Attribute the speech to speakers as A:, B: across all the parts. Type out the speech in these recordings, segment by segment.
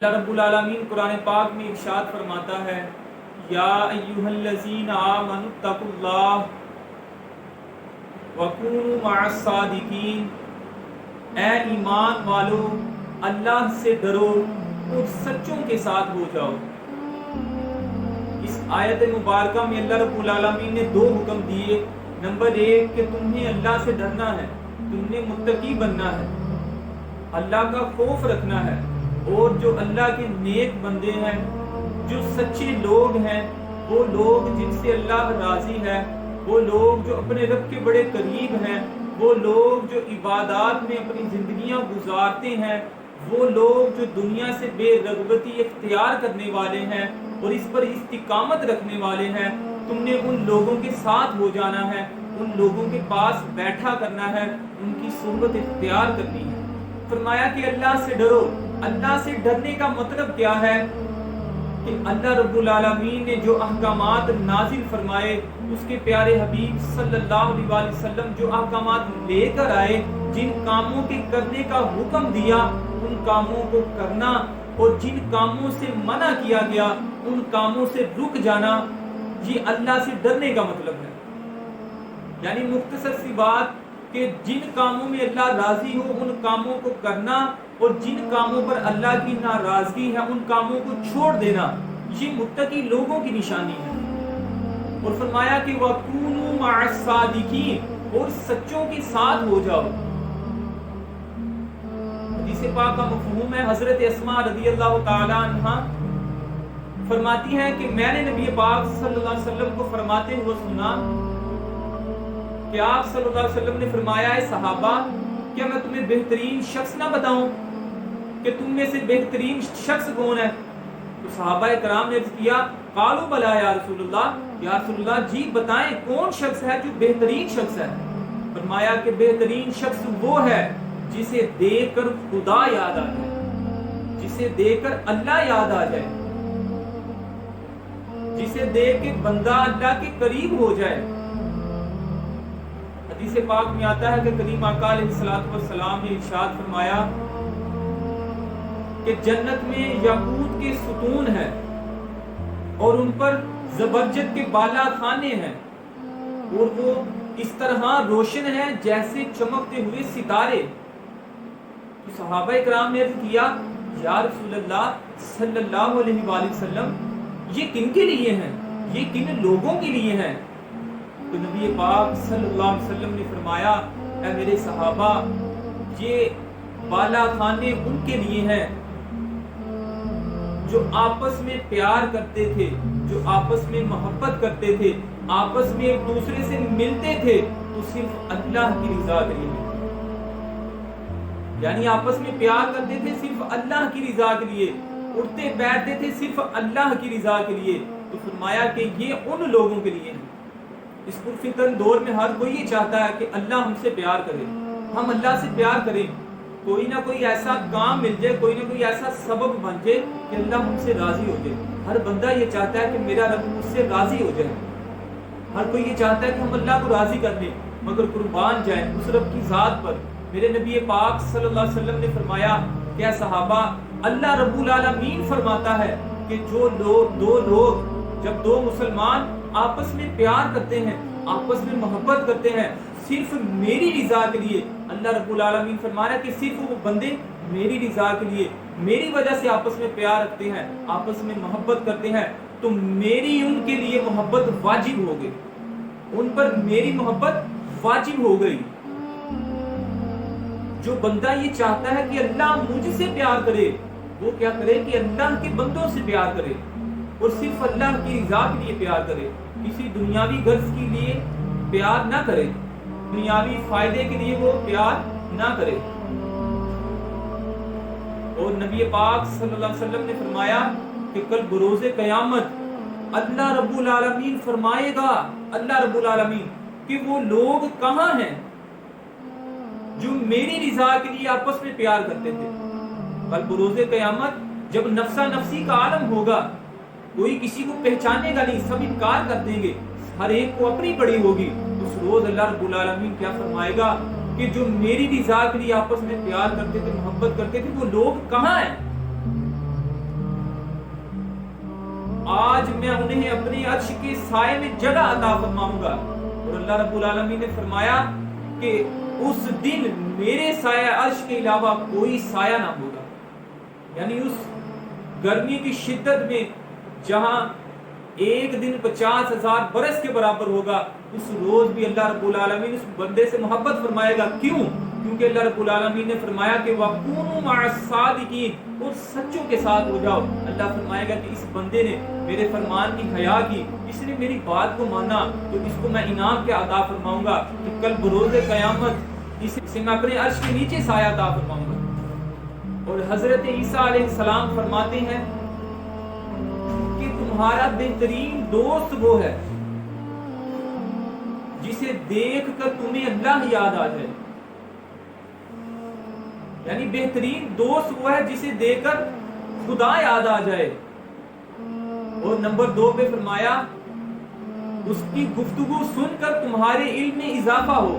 A: اللہ رب العالمین قرآن پاک میں ارشاد فرماتا ہے یا ایھا الذین آمنوا اتقوا اللہ وکونوا مع الصادقین، اے ایمان والو اللہ سے ڈرو اور سچوں کے ساتھ ہو جاؤ۔ اس آیت مبارکہ میں اللہ رب العالمین نے دو حکم دیے۔ نمبر 1 کہ تمہیں اللہ سے ڈرنا ہے، تم نے متقی بننا ہے، اللہ کا خوف رکھنا ہے، اور جو اللہ کے نیک بندے ہیں، جو سچے لوگ ہیں، وہ لوگ جن سے اللہ راضی ہے، وہ لوگ جو اپنے رب کے بڑے قریب ہیں، وہ لوگ جو عبادات میں اپنی زندگیاں گزارتے ہیں، وہ لوگ جو دنیا سے بے رغبتی اختیار کرنے والے ہیں اور اس پر استقامت رکھنے والے ہیں، تم نے ان لوگوں کے ساتھ ہو جانا ہے، ان لوگوں کے پاس بیٹھا کرنا ہے، ان کی صحبت اختیار کرنی ہے۔ فرمایا کہ اللہ سے ڈرو۔ اللہ سے ڈرنے کا مطلب کیا ہے؟ کہ اللہ رب العالمین نے جو احکامات نازل فرمائے، اس کے پیارے حبیب صلی اللہ علیہ وآلہ وسلم جو احکامات لے کر آئے، جن کاموں کے کرنے کا حکم دیا ان کاموں کو کرنا، اور جن کاموں سے منع کیا گیا ان کاموں سے رک جانا، یہ اللہ سے ڈرنے کا مطلب ہے۔ یعنی مختصر سی بات کہ جن کاموں میں اللہ راضی ہو ان کاموں کو کرنا، اور جن کاموں پر اللہ کی ناراضگی ہے ان کاموں کو چھوڑ دینا، یہ متقی لوگوں کی نشانی ہے۔ اور فرمایا کہ وَكُونُوا مَعَ الصَّادِقِينَ، اور سچوں کے ساتھ ہو جاؤ۔ حدیث پاک کا مفہوم ہے، حضرت اسماء رضی اللہ تعالی عنہا فرماتی ہیں کہ میں نے نبی پاک صلی اللہ علیہ وسلم کو فرماتے ہوئے سنا کہ آپ صلی اللہ علیہ وسلم نے فرمایا، اے صحابہ کیا میں تمہیں بہترین شخص نہ بتاؤں کہ تم میں سے بہترین شخص کون ہے؟ تو صحابہ کرام نے عرض کیا، قالوا بلا یا رسول اللہ، یا رسول اللہ جی بتائیں کون شخص ہے جو بہترین شخص ہے؟ فرمایا کہ بہترین شخص وہ ہے جسے دیکھ کر خدا یاد آ جائے، جسے دیکھ کر اللہ یاد آ جائے، جسے دیکھ کے بندہ اللہ کے قریب ہو جائے۔ حدیث پاک میں آتا ہے کہ کریم آقا علیہ الصلوۃ والسلام نے ارشاد فرمایا کہ جنت میں یاقوت کے ستون ہیں اور ان پر زبرجد کے بالا خانے ہیں، اور وہ اس طرح روشن ہیں جیسے چمکتے ہوئے ستارے۔ تو صحابہ کرام نے عرض کیا، یا رسول اللہ صلی اللہ علیہ وآلہ وسلم یہ کن کے لیے ہیں، یہ کن لوگوں کے لیے ہیں؟ تو نبی پاک صلی اللہ علیہ وسلم نے فرمایا، اے میرے صحابہ یہ بالا خانے ان کے لیے ہیں جو آپس میں پیار کرتے تھے، جو آپس میں محبت کرتے تھے، آپس میں ایک دوسرے سے ملتے تھے تو صرف اللہ کی رضا کے لیے، یعنی آپس میں پیار کرتے تھے صرف اللہ کی رضا کے لیے، اٹھتے بیٹھتے تھے صرف اللہ کی رضا کے لیے۔ تو فرمایا کہ یہ ان لوگوں کے لیے ہیں۔ اس پرفتن دور میں ہر کوئی یہ چاہتا ہے کہ اللہ ہم سے پیار کرے، ہم اللہ سے پیار کریں، کوئی نہ کوئی ایسا کام مل جائے، کوئی نہ کوئی ایسا سبب بن جائے کہ اللہ ہم سے راضی ہو جائے۔ ہر بندہ یہ چاہتا ہے کہ میرا رب مجھ سے راضی ہو جائے، ہر کوئی یہ چاہتا ہے کہ ہم اللہ کو راضی کر لیں، مگر قربان جائیں اس رب کی ذات پر۔ میرے نبی پاک صلی اللہ علیہ وسلم نے فرمایا کہ اے صحابہ اللہ رب العالمین فرماتا ہے کہ جو دو لوگ جب دو مسلمان آپس میں پیار کرتے ہیں، آپس میں محبت کرتے ہیں صرف میری رضا کے لیے، اللہ رب العالمین فرما رہا ہے کہ صرف وہ بندے میری رضا کے لیے، میری وجہ سے آپس میں پیار رکھتے ہیں، آپس میں محبت کرتے ہیں، تو میری ان کے لیے محبت واجب ہو گئی، ان پر میری محبت واجب ہو گئی۔ جو بندہ یہ چاہتا ہے کہ اللہ مجھ سے پیار کرے، وہ کیا کرے کہ اللہ کے بندوں سے پیار کرے، اور صرف اللہ کی رضا کے لیے پیار کرے، کسی دنیاوی غرض کے لیے پیار نہ کرے، دنیاوی فائدے کے لیے وہ پیار نہ کرے۔ اور نبی پاک صلی اللہ علیہ وسلم نے فرمایا کہ کل بروز قیامت اللہ رب العالمین فرمائے گا، اللہ رب العالمین کہ وہ لوگ کہاں ہیں جو میری رضا کے لیے آپس میں پیار کرتے تھے۔ کل بروز قیامت جب نفسا نفسی کا عالم ہوگا، کوئی کسی کو پہچانے گا نہیں، سب انکار کر دیں گے، ہر ایک کو اپنی پڑی ہوگی۔ اس روز اللہ رب العالمین کیا فرمائے گا کہ جو میری رضا کے لیے آپس میں پیار کرتے تھے، محبت کرتے تھے، وہ لوگ کہاں ہیں؟ آج میں انہیں اپنے عرش کے سائے میں جگہ عطا فرماؤں گا. اور اللہ رب العالمین نے فرمایا کہ اس دن میرے سایہ عرش کے علاوہ کوئی سایہ نہ ہوگا. یعنی اس گرمی کی شدت میں جہاں ایک دن 50,000 برس کے برابر ہوگا، اس روز بھی اللہ رب العالمین اس بندے سے محبت فرمائے گا. کیوں؟ کیونکہ اللہ رب العالمین نے فرمایا کہ وَكُونُوا مَعَ الصَّادِقِينَ، اور سچوں کے ساتھ ہو جاؤ. اللہ فرمائے گا کہ اس بندے نے میرے فرمان کی حیا کی، اس نے میری بات کو مانا، تو اس کو میں انعام کے عطا فرماؤں گا کہ کل بروز قیامت اسے میں اپنے عرش کے نیچے سایہ عطا فرماؤں گا. اور حضرت عیسیٰ علیہ السلام فرماتے ہیں کہ تمہارا بہترین دوست وہ ہے جسے دیکھ کر تمہیں اللہ یاد آ جائے. یعنی بہترین دوست وہ ہے جسے دیکھ کر خدا یاد آ جائے. اور نمبر 2 پہ فرمایا اس کی گفتگو سن کر تمہارے علم میں اضافہ ہو،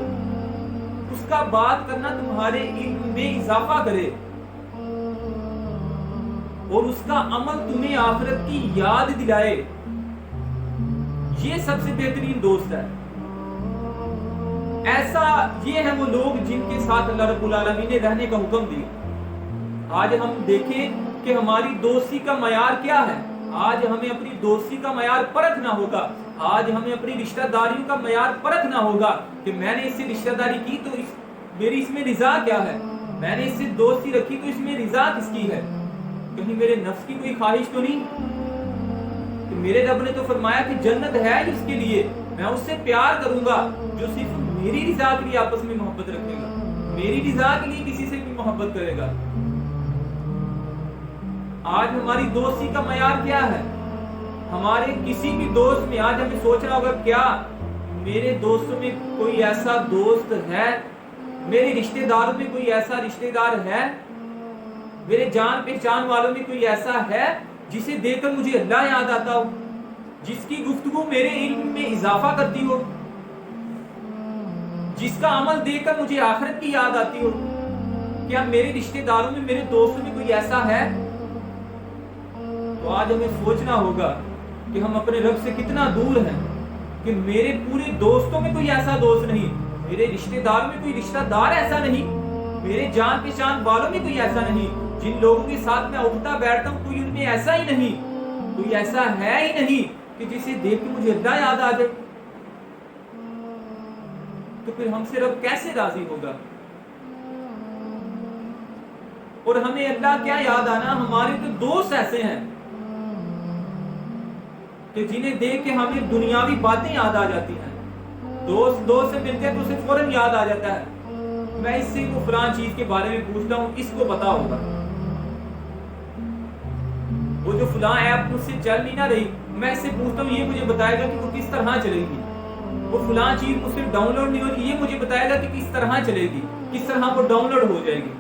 A: اس کا بات کرنا تمہارے علم میں اضافہ کرے، اور اس کا عمل تمہیں آخرت کی یاد دلائے. یہ سب سے بہترین دوست ہے. ایسا یہ ہے وہ لوگ جن کے ساتھ اللہ رب العالمین نے رہنے کا حکم دیا. آج ہم دیکھیں کہ ہماری دوستی کا معیار کیا ہے. آج ہمیں اپنی دوستی کا معیار پرکھنا ہوگا. آج ہمیں اپنی رشتہ داریوں کا معیار پرکھنا ہوگا کہ میں نے اس سے رشتہ داری کی تو میری اس میں رضا کیا ہے. میں نے اس سے دوستی رکھی تو اس میں رضا کس کی ہے. کہیں میرے نفس کی کوئی خواہش تو نہیں کہ میرے رب نے تو فرمایا کہ جنت ہے اس کے لیے، میں اس سے پیار کروں گا جو صرف میری رضا کے لیے آپس میں محبت رکھے گا، میری رضا کے لیے کسی سے بھی محبت کرے گا. آج ہماری دوستی کا معیار کیا ہے؟ ہمارے کسی بھی دوست میں آج ہمیں سوچنا ہوگا کیا میرے دوستوں میں کوئی ایسا دوست ہے، میرے رشتہ داروں میں کوئی ایسا رشتہ دار ہے، میرے جان پہچان والوں میں کوئی ایسا ہے جسے دیکھ کر مجھے اللہ یاد آتا ہو، جس کی گفتگو میرے علم میں اضافہ کرتی ہو، جس کا عمل دیکھ کر مجھے آخرت کی یاد آتی ہو. کیا میرے رشتہ داروں میں، میرے دوستوں میں کوئی ایسا ہے؟ تو آج ہمیں سوچنا ہوگا کہ ہم اپنے رب سے کتنا دور ہیں کہ میرے پورے دوستوں میں کوئی ایسا دوست نہیں، میرے رشتہ داروں میں کوئی رشتہ دار ایسا نہیں، میرے جان پہچان والوں میں کوئی ایسا نہیں. جن لوگوں کے ساتھ میں اٹھتا بیٹھتا ہوں کوئی ان میں ایسا ہی نہیں، کوئی ایسا ہے ہی نہیں کہ جسے دیکھ کے مجھے اللہ یاد آ جائے. تو پھر ہم سے رب کیسے راضی ہوگا؟ اور ہمیں اللہ کیا یاد آنا، ہمارے تو دوست ایسے ہیں کہ جنہیں دیکھ کے ہمیں دنیاوی باتیں یاد آ جاتی ہیں. دوست سے ملتے ہیں تو اسے فوراً یاد آ جاتا ہے میں اس سے وہ فلاں چیز کے بارے میں پوچھتا ہوں، اس کو پتا ہوگا. وہ جو فلاں ایپ مجھ سے چل نہیں نہ رہی، میں اس سے پوچھتا ہوں یہ مجھے بتائے گا کہ وہ کس طرح چلے گی. وہ فلاں چیز مجھ سے ڈاؤن لوڈ نہیں ہوتی، یہ مجھے بتائے گا کہ کس طرح چلے گی، کس طرح وہ ڈاؤن لوڈ ہو جائے گی.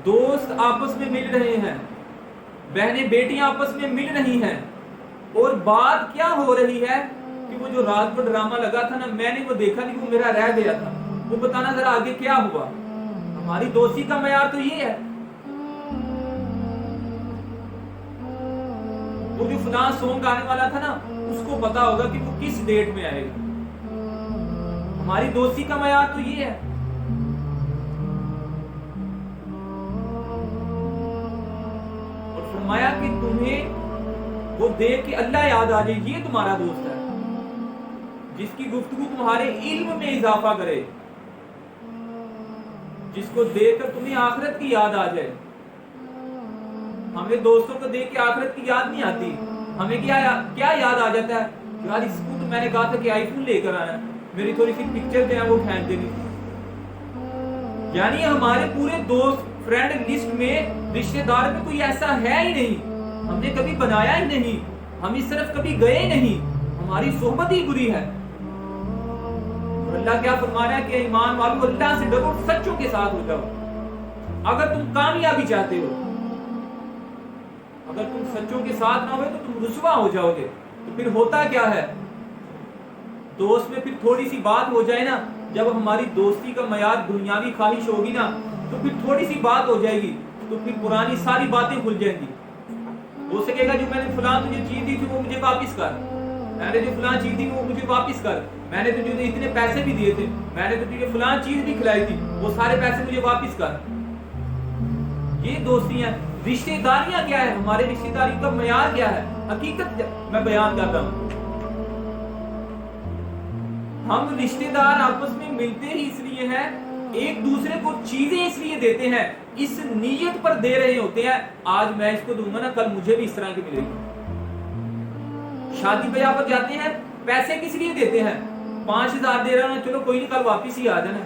A: دوست آپس میں مل رہے ہیں، بہنیں بیٹیاں آپس میں مل رہی ہیں، اور بات کیا ہو رہی ہے کہ وہ جو رات کو ڈرامہ لگا تھا نا، میں نے وہ دیکھا نہیں، وہ میرا رہ گیا تھا، وہ بتانا ذرا آگے کیا ہوا. ہماری دوستی کا معیار تو یہ ہے. وہ جو فلاں سونگ آنے والا تھا نا، اس کو پتا ہوگا کہ وہ کس ڈیٹ میں آئے گا. ہماری دوستی کا معیار تو یہ ہے. اور فرمایا کہ تمہیں وہ دیکھ کے اللہ یاد آ جائے، یہ تمہارا دوست ہے جس کی گفتگو تمہارے علم میں اضافہ کرے، جس کو دیکھ کر تمہیں آخرت کی یاد آ جائے. ہمیں دوستوں کو دیکھ کے آخرت کی یاد نہیں آتی، ہمیں کیا یاد آ جاتا ہے، یار اس کو تو میں نے کہا تھا کہ آئی فون لے کر آنا، میری تھوڑی سی پکچر جو ہے وہ کھینچ دینی. یعنی ہمارے پورے دوست فرینڈ لسٹ میں رشتہ دار میں کوئی ایسا ہے ہی نہیں، ہم نے کبھی بنایا ہی نہیں، ہم اس طرف کبھی گئے نہیں، ہماری صحبت ہی بری ہے. اور اللہ کیا فرمانا ہے کہ ایمان والو اللہ سے ڈرو، سچوں کے ساتھ ہو جاؤ. اگر تم کامیابی چاہتے ہو، اگر تم سچوں کے ساتھ نہ ہوئے تو تم رسوا ہو جاؤ گے. تو پھر ہوتا کیا ہے، دوست میں پھر تھوڑی سی بات ہو جائے نا، جب ہماری دوستی کا معیار دنیاوی خواہش ہوگی نا، تو پھر تھوڑی سی بات ہو جائے گی تو پھر پرانی ساری باتیں کھل جائیں گی. ہو سکے گا جو میں نے فلاں تجھے چیز دی تھی وہ مجھے واپس کر، میں نے جو فلاں چیز دی وہ مجھے واپس کر، میں نے تجھے اتنے پیسے بھی دیے تھے، میں نے تجھے فلاں چیز بھی کھلائی تھی، وہ سارے پیسے مجھے واپس کر۔ یہ دوستی ہیں۔ رشتہ داریاں کیا ہے؟ ہمارے رشتہ داری کا معیار کیا ہے؟ حقیقت میں بیان کر رہا ہوں۔ ہم رشتہ دار آپس میں ملتے ہی اس لیے ہیں، ایک دوسرے کو چیزیں اس لیے دیتے ہیں، اس نیت پر دے رہے ہوتے ہیں آج میں اس کو دوں گا نا کل مجھے بھی اس طرح کی ملے گی۔ شادی بیاہ پر جاتے ہیں، پیسے کس لیے دیتے ہیں؟ 5,000 دے رہا ہوں، چلو کوئی نہیں کل واپس ہی آ جانا۔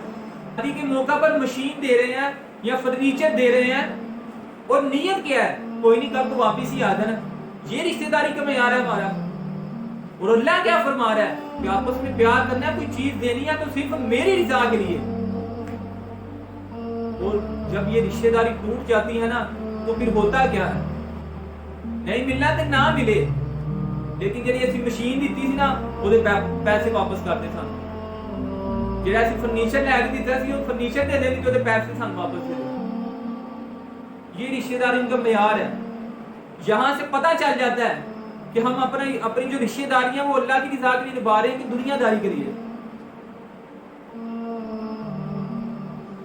A: شادی کے موقع پر مشین دے رہے ہیں یا فرنیچر دے رہے ہیں، اور نیت کیا ہے؟ کوئی نہیں کل تو واپس ہی آ جانا۔ یہ رشتہ داری کا معیار ہے ہمارا۔ اور اللہ کیا فرما رہا ہے کہ آپس میں پیار کرنا ہے، کوئی چیز دینی ہے تو صرف میری رضا کے لیے۔ اور جب یہ رشتہ داری ٹوٹ جاتی ہے نا تو پھر ہوتا کیا ہے؟ نہیں ملنا تو نہ ملے، لیکن جی ایسی مشین دیتی تھی نا وہ پیسے واپس کرتے سن، جی ایسی فرنیچر لے کے دیتا سی وہ فرنیچر دے دے تو پیسے سن واپس دے دے۔ یہ رشتہ داری ان کا معیار ہے۔ یہاں سے پتہ چل جاتا ہے کہ ہم اپنی جو رشتہ داریاں وہ اللہ کی رضا کے لیے نبھا رہے ہیں کہ دنیا داری کے لیے۔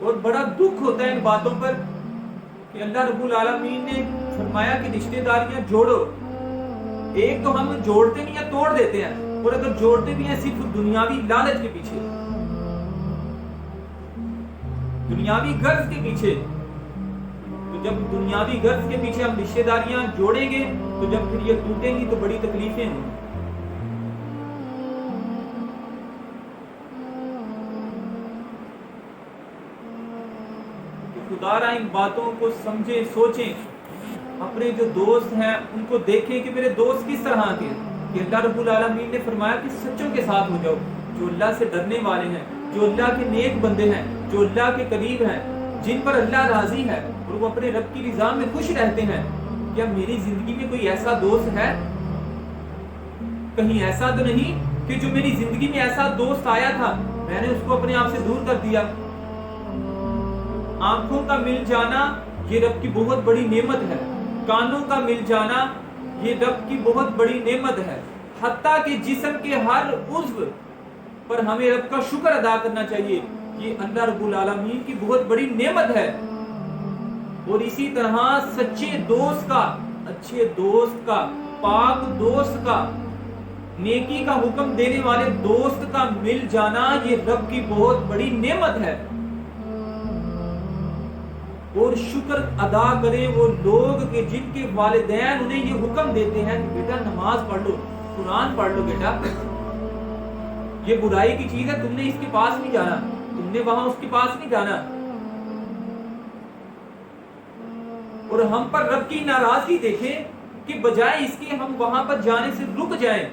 A: اور بڑا دکھ ہوتا ہے ان باتوں پر کہ اللہ رب العالمین نے فرمایا کہ رشتہ داریاں جوڑو۔ ایک تو ہم جوڑتے نہیں ہیں، توڑ دیتے ہیں، اور اگر جوڑتے بھی ہیں صرف دنیاوی لالچ کے پیچھے، دنیاوی غرض کے پیچھے۔ تو جب دنیاوی غرض کے پیچھے ہم رشتہ داریاں جوڑیں گے تو جب پھر یہ ٹوٹیں گی تو بڑی تکلیفیں ہوں گی۔ خدا را ان باتوں کو سمجھیں، سوچیں، اپنے جو دوست ہیں ان کو دیکھیں کہ میرے دوست کس طرح کے ہیں۔ کہ اللہ رب العالمین نے فرمایا کہ سچوں کے ساتھ ہو جاؤ، جو اللہ سے ڈرنے والے ہیں، جو اللہ کے نیک بندے ہیں، جو اللہ کے قریب ہیں، جن پر اللہ راضی ہے اور وہ اپنے رب کی رضا میں خوش رہتے ہیں۔ کیا میری زندگی میں کوئی ایسا دوست ہے؟ کہیں ایسا تو نہیں کہ جو میری زندگی میں ایسا دوست آیا تھا میں نے اس کو اپنے آپ سے دور کر دیا۔ آنکھوں کا مل جانا یہ رب کی بہت بڑی نعمت ہے، کانوں کا مل جانا یہ رب کی بہت بڑی نعمت ہے، حتیٰ کہ جسم کے ہر عضو پر ہمیں رب کا شکر ادا کرنا چاہیے، یہ اللہ رب العالمین کی بہت بڑی نعمت ہے۔ اور اسی طرح سچے دوست کا، اچھے دوست کا، پاک دوست کا، نیکی کا حکم دینے والے دوست کا مل جانا یہ رب کی بہت بڑی نعمت ہے۔ اور شکر ادا کریں وہ لوگ کہ جن کے والدین انہیں یہ حکم دیتے ہیں کہ بیٹا نماز پڑھ لو، قرآن پڑھ لو، بیٹا یہ برائی کی چیز ہے، تم نے اس کے پاس نہیں جانا، تم نے وہاں اس کے پاس نہیں جانا۔ اور ہم پر رب کی ناراضگی دیکھیں کہ بجائے اس کے ہم وہاں پر جانے سے رک جائیں،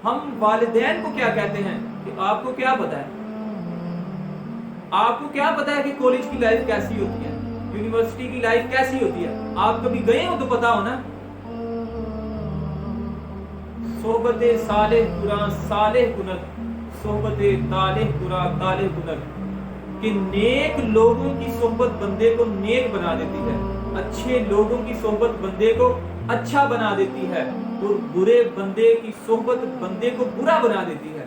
A: ہم والدین کو کیا کہتے ہیں کہ آپ کو کیا پتا ہے، آپ کو کیا پتا ہے کہ کالج کی لائف کیسی ہوتی ہے، یونیورسٹی کی لائف کیسی ہوتی ہے، آپ کبھی گئے ہو تو پتا ہو نا۔ صحبت صالح برا صالح کنک، صحبت طالح برا طالح کنک، کہ نیک لوگوں کی صحبت بندے کو نیک بنا دیتی ہے، اچھے لوگوں کی صحبت بندے کو اچھا بنا دیتی ہے، اور برے بندے کی صحبت بندے کو برا بنا دیتی ہے۔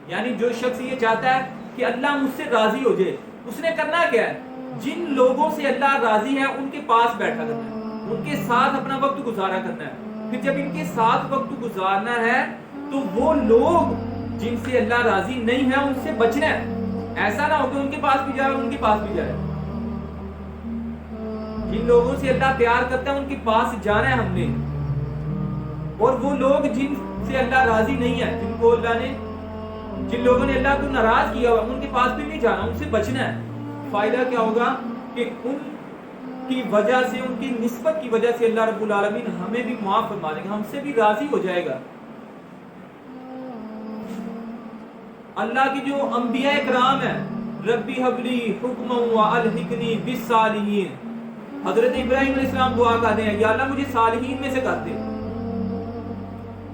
A: یعنی جو شخص یہ چاہتا ہے کہ اللہ مجھ سے راضی ہو جائے، اس نے کرنا کیا ہے؟ جن لوگوں سے اللہ راضی ہے ان کے پاس بیٹھا کرنا ہے، ان کے ساتھ اپنا وقت گزارا کرنا ہے۔ پھر جب ان کے ساتھ وقت گزارنا ہے تو وہ لوگ جن سے اللہ راضی نہیں ہے ان سے بچنا ہے، ایسا نہ ہو کہ ان کے پاس بھی جائے اور ان کے پاس بھی جائے۔ جن لوگوں سے اللہ پیار کرتا ہے ان کے پاس جانا ہے ہم نے، اور وہ لوگ جن سے اللہ راضی نہیں ہے، جن لوگوں نے اللہ کو ناراض کیا ہوا ان کے پاس بھی نہیں جانا، ان سے بچنا ہے۔ فائدہ کیا ہوگا کہ ان کی وجہ سے، ان کی نسبت کی وجہ سے اللہ رب العالمین ہمیں بھی معاف فرما دے گا، ہم سے بھی راضی ہو جائے گا۔ اللہ کی جو انبیاء کرام ہیں، ربی حبلی حکم و الحقنی بالصالحین، حضرت ابراہیم علیہ السلام دعا کرتے ہیں یا اللہ مجھے صالحین میں سے کر دے۔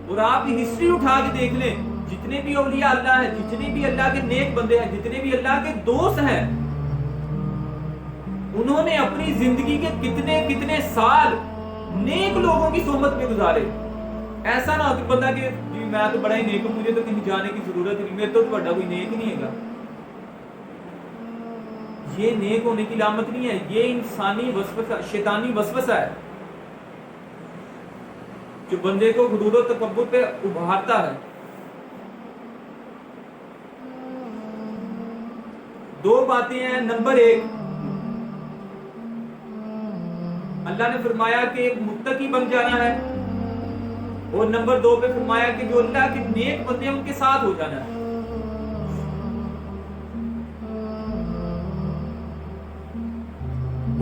A: اور آپ ہسٹری اٹھا کے دیکھ لیں، جتنے بھی اولیاء اللہ ہیں، جتنے بھی اللہ کے نیک بندے ہیں، جتنے بھی اللہ کے دوست ہیں، انہوں نے اپنی زندگی کے کتنے سال نیک لوگوں کی صحبت میں گزارے. ایسا نہ ہو کہ بندہ کہ جی میں تو بڑا ہی نیک ہوں, مجھے تو کہیں جانے کی ضرورت نہیں, میرے تو بڑا کوئی نیک نہیں ہے گا. یہ نیک ہونے کی علامت نہیں ہے, یہ انسانی وسوسہ, شیطانی وسوسہ ہے جو بندے کو غرور و تکبر پہ ابھارتا ہے. دو باتیں ہیں. نمبر 1, اللہ نے فرمایا کہ متقی بن جانا ہے, اور نمبر 2 پہ فرمایا کہ جو اللہ کے نیک بندے ہیں ان کے ساتھ ہو جانا ہے.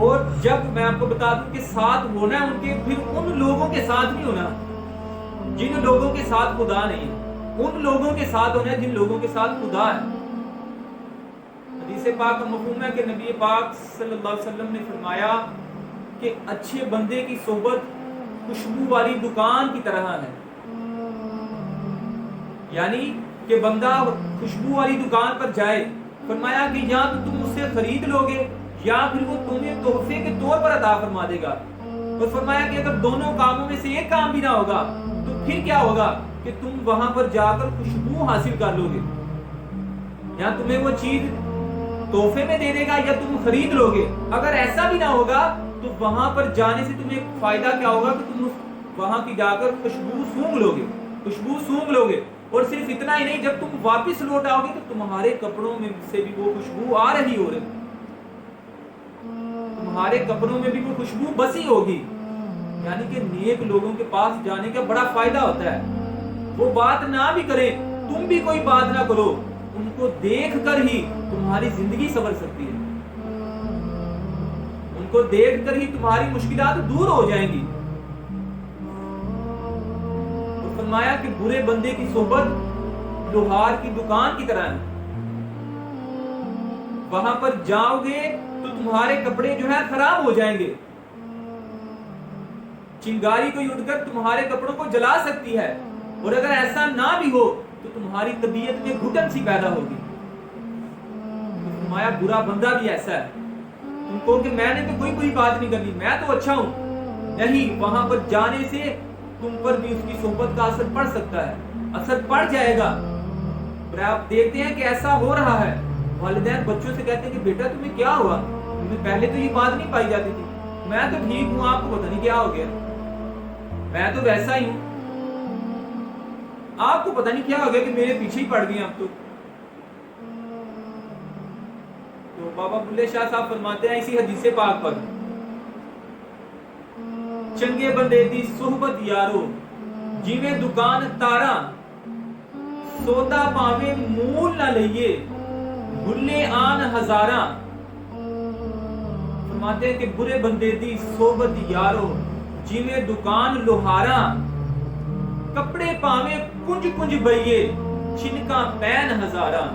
A: اور جب میں آپ کو بتا دوں کہ ساتھ ہونا ہے ان کے, پھر ان لوگوں کے ساتھ نہیں ہونا جن لوگوں کے ساتھ خدا نہیں ہے, ان لوگوں کے ساتھ ہونا ہے جن لوگوں کے ساتھ خدا ہے. حدیث پاک کا مفہوم ہے کہ نبی پاک صلی اللہ علیہ وسلم نے فرمایا کہ اچھے بندے کی صحبت خوشبو والی دکان کی طرح ہے. یعنی کہ بندہ خوشبو والی دکان پر جائے, فرمایا کہ یا تو تم اس سے خرید لوگے یا پھر وہ تمہیں تحفے کے طور پر عطا فرما دے گا. اور فرمایا کہ اگر دونوں کاموں میں سے ایک کام بھی نہ ہوگا تو پھر کیا ہوگا کہ تم وہاں پر جا کر خوشبو حاصل کر لو گے. یا تمہیں وہ چیز تحفے میں دے دے گا یا تم خرید لو گے. اگر ایسا بھی نہ ہوگا تو وہاں پر جانے سے تمہیں فائدہ کیا ہوگا کہ تم وہاں کی جا کر خوشبو سونگھ لو گے, خوشبو سونگھ لو گے. اور صرف اتنا ہی نہیں, جب تم واپس لوٹ آؤ گے تو تمہارے کپڑوں میں سے بھی وہ خوشبو آ رہی ہو رہی, تمہارے کپڑوں میں بھی وہ خوشبو بسی ہوگی. یعنی کہ نیک لوگوں کے پاس جانے کا بڑا فائدہ ہوتا ہے. وہ بات نہ بھی کریں, تم بھی کوئی بات نہ کرو, ان کو دیکھ کر ہی تمہاری زندگی سنور سکتی ہے. ان کو دیکھ کر ہی تمہاری مشکلات دور ہو جائیں گی. اور فرمایا کہ برے بندے کی صحبت لوہار کی دکان کی طرح ہے. وہاں پر جاؤ گے تو تمہارے کپڑے جو ہے خراب ہو جائیں گے. چنگاری کوئی اٹھ کر تمہارے کپڑوں کو جلا سکتی ہے, اور اگر ایسا نہ بھی ہو تو تمہاری طبیعت میں گھٹن سی پیدا ہوگی. فرمایا برا بندہ بھی ایسا ہے. تم کو کہ میں نے تو کوئی بری بات نہیں کرنی, میں تو اچھا ہوں, نہیں, وہاں پر جانے سے تم پر بھی اس کی صحبت کا اثر پڑ سکتا ہے, اثر پڑ جائے گا. اور آپ دیکھتے ہیں کہ ایسا ہو رہا ہے. والدین بچوں سے کہتے ہیں کہ بیٹا تمہیں کیا ہوا, تمہیں پہلے تو یہ بات نہیں پائی جاتی تھی. میں تو ٹھیک ہوں, آپ کو پتہ نہیں کیا ہو گیا, میں تو ویسا ہی ہوں, آپ کو پتہ نہیں کیا ہو گیا کہ میرے پیچھے ہی پڑ گئے آپ تو. بابا بلے شاہ صاحب فرماتے ہیں اسی حدیث پاک پر, چنگے بندے دی صحبت یارو جیویں دکان تارا, سودا پاویں مول نہ لئیے بھلے آن ہزاراں. فرماتے ہیں کہ برے بندے دی صحبت یارو جیویں دکان لوہاراں, کپڑے پاویں کنج کنج بئیے چھنکا پین ہزاراں.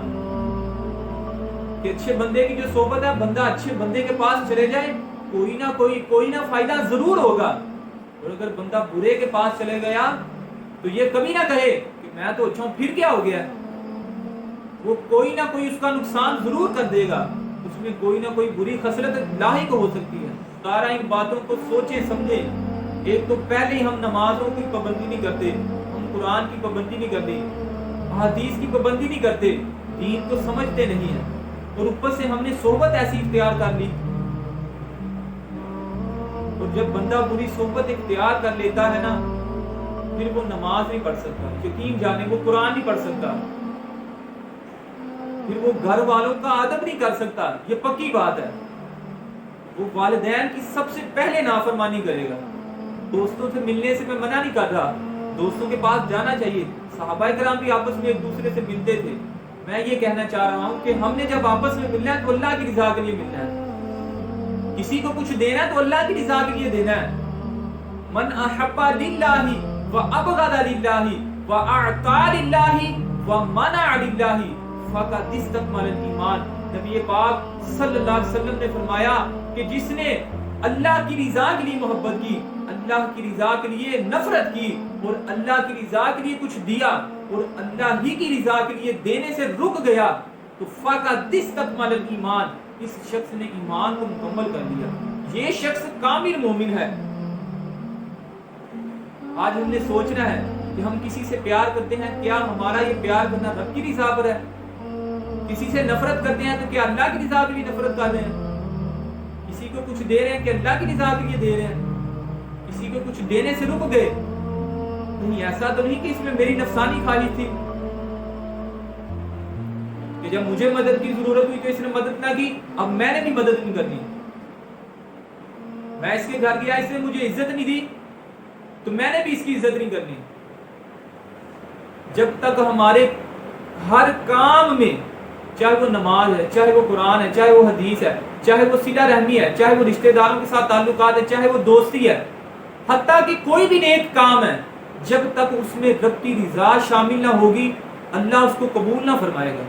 A: کہ اچھے بندے کی جو صحبت ہے, بندہ اچھے بندے کے پاس چلے جائے کوئی نہ فائدہ ضرور ہوگا. اور اگر بندہ برے کے پاس چلے گیا تو یہ کبھی نہ کہے کہ میں تو اچھا ہوں, پھر کیا ہو گیا. وہ کوئی نہ کوئی اس کا نقصان ضرور کر دے گا, اس میں کوئی نہ کوئی بری خصلت لاحق ہو سکتی ہے. سارا ان باتوں کو سوچیں سمجھیں. ایک تو پہلے ہی ہم نمازوں کی پابندی نہیں کرتے, ہم قرآن کی پابندی نہیں کرتے, حدیث کی پابندی نہیں کرتے, دین کو سمجھتے نہیں ہیں, اور اوپر سے ہم نے صحبت ایسی اختیار کر لی. اور جب بندہ بری صحبت اختیار کر لیتا ہے نا, پھر وہ نماز نہیں پڑھ سکتا, یقین جانے وہ قرآن نہیں پڑھ سکتا, پھر وہ گھر والوں کا ادب نہیں کر سکتا. یہ پکی بات ہے. وہ والدین کی سب سے پہلے نافرمانی کرے گا. دوستوں سے ملنے سے میں منع نہیں کر رہا, دوستوں کے پاس جانا چاہیے. صحابہ کرام بھی آپس میں ایک دوسرے سے ملتے تھے. میں یہ کہنا چاہ رہا ہوں کہ ہم نے جب آپس میں ملنا ہے تو اللہ کی رضا کے لیے ملنا ہے. کسی کو کچھ دینا ہے تو اللہ کی رضا کے لیے دینا ہے. من احب للہ وابغض للہ واعطى للہ ومنع للہ فقد استكمل الایمان. نبی پاک صلی اللہ علیہ وسلم نے فرمایا کہ جس نے اللہ کی رضا کے لیے محبت کی, اللہ کی رضا کے لیے نفرت کی, اور اللہ کی رضا کے لیے کچھ دیا اور اللہ ہی کی رضا کے لیے دینے سے رک گیا, تو فقد استكمل الایمان, اس شخص نے ایمان کو مکمل کر لیا. یہ شخص کامل مومن ہے. آج ہم نے سوچنا ہے کہ ہم کسی سے پیار کرتے ہیں، کیا ہمارا یہ پیار کرنا رب کی رضا پر ہے؟ کسی سے نفرت کرتے ہیں تو کیا اللہ کی رضا بھی نفرت کر رہے ہیں؟ کسی کو کچھ دے رہے ہیں کہ اللہ کی رضا بھی یہ دے رہے ہیں؟ کسی کو کچھ دینے سے رک گئے؟ نہیں، ایسا تو نہیں کہ اس میں میری نفسانی خواہش تھی کہ جب مجھے مدد کی ضرورت ہوئی تو اس نے مدد نہ کی، اب میں نے بھی مدد نہیں کرنی۔ میں اس کے گھر گیا، اس نے مجھے عزت نہیں دی تو میں نے بھی اس کی عزت نہیں کرنی۔ جب تک ہمارے ہر کام میں، چاہے وہ نماز ہے، چاہے وہ قرآن ہے، چاہے وہ حدیث ہے، چاہے وہ صلہ رحمی ہے، چاہے وہ رشتہ داروں کے ساتھ تعلقات ہے، چاہے وہ دوستی ہے، حتیٰ کہ کوئی بھی نیک کام ہے، جب تک اس میں رب کی رضا شامل نہ ہوگی اللہ اس کو قبول نہ فرمائے گا۔